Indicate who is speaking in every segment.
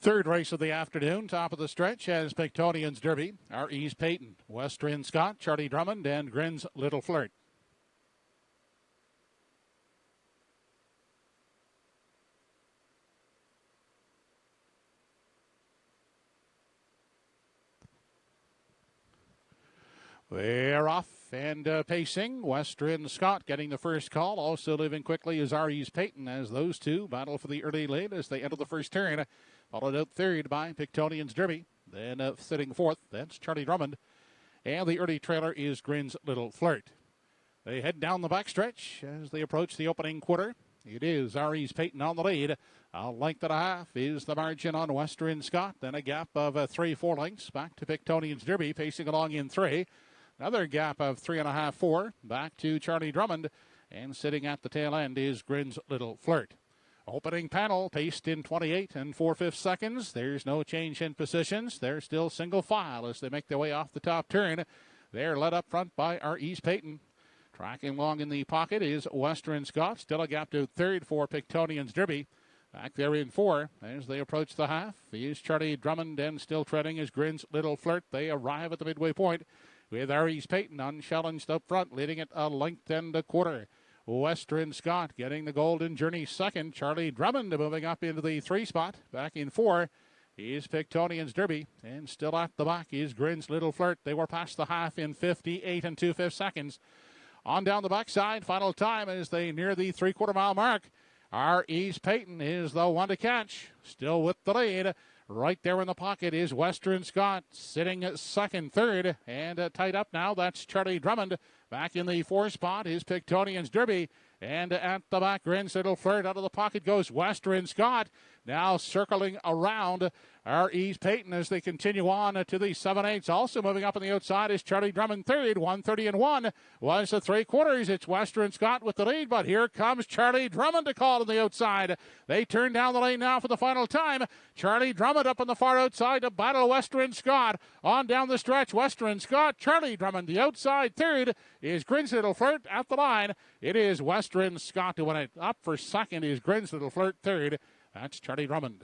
Speaker 1: Third race of the afternoon, top of the stretch, as Pictonian's Derby. R.E.'s Peyton, Western Scott, Charlie Drummond, and Grin's Little Flirt. They're off and pacing. Western Scott getting the first call. Also leaving quickly is R.E.'s Peyton as those two battle for the early lead as they enter the first turn. Followed out third by Pictonian's Derby. Then sitting fourth, that's Charlie Drummond. And the early trailer is Grin's Little Flirt. They head down the backstretch as they approach the opening quarter. It is R.E.'s Peyton on the lead. A length and a half is the margin on Western Scott. Then a gap of 3-4 lengths back to Pictonian's Derby, pacing along in 3. Another gap of 3.5, 4 back to Charlie Drummond. And sitting at the tail end is Grin's Little Flirt. Opening panel paced in 28 and 4/5 seconds. There's no change in positions. They're still single file as they make their way off the top turn. They're led up front by R.E.'s Peyton. Tracking along in the pocket is Western Scott. Still a gap to third for Pictonian's Derby. Back there in 4 as they approach the half is Charlie Drummond, and still treading is Grin's Little Flirt. They arrive at the midway point with R.E.'s Peyton unchallenged up front, leading it a length and a quarter. Western Scott getting the Golden Journey second. Charlie Drummond moving up into the 3 spot. Back in 4 is Pictonian's Derby. And still at the back is Grin's Little Flirt. They were past the half in 58 and 2/5 seconds. On down the backside, final time as they near the 3/4 mile mark. R.E.'s Peyton is the one to catch. Still with the lead. Right there in the pocket is Western Scott, sitting second, third, and tied up now. That's Charlie Drummond. Back in the 4 spot is Pictonian's Derby. And at the back, Grin's Little Flirt. Out of the pocket goes Western Scott. Now circling around R.E.'s Peyton as they continue on to the 7/8. Also moving up on the outside is Charlie Drummond third. 1:30 and 1 was the 3/4. It's Western Scott with the lead, but here comes Charlie Drummond to call on the outside. They turn down the lane now for the final time. Charlie Drummond up on the far outside to battle Western Scott. On down the stretch, Western Scott, Charlie Drummond. The outside third is Grin's Little Flirt at the line. It is Western Scott to win it. Up for second is Grin's Little Flirt third. That's Charlie Drummond.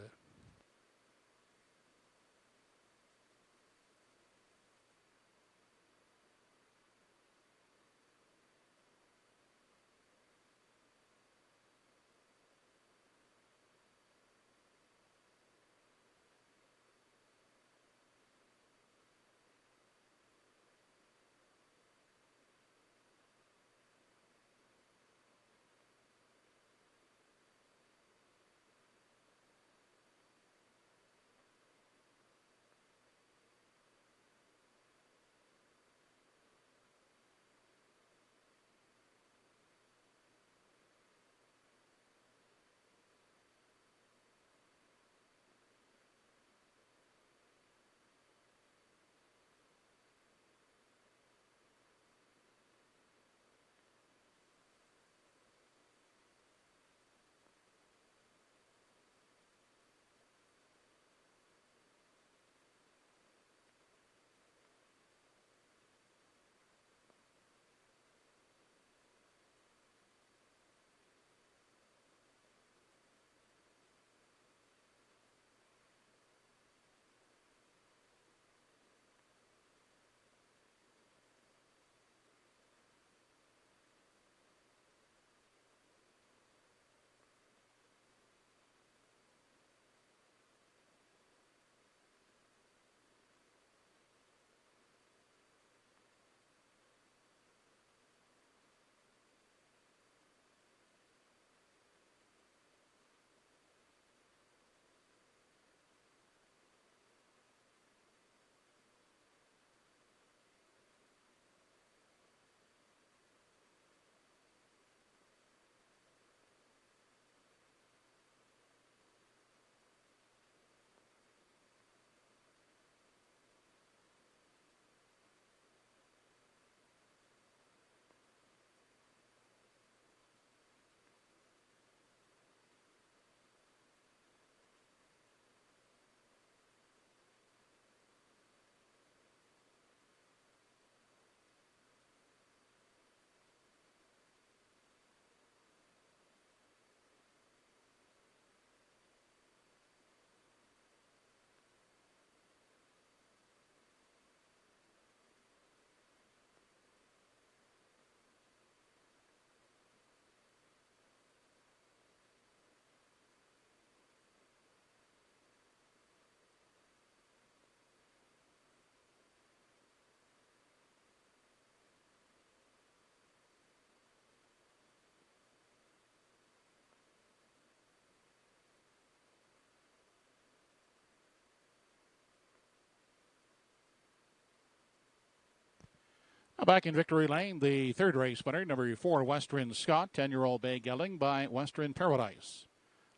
Speaker 1: Back in Victory Lane, the third race winner, number 4, Western Scott, 10-year-old bay gelding by Western Paradise.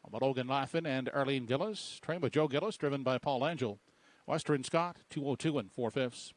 Speaker 1: Logan Laughlin and Arlene Gillis, trained by Joe Gillis, driven by Paul Angel. Western Scott, 2:02 and 4/5.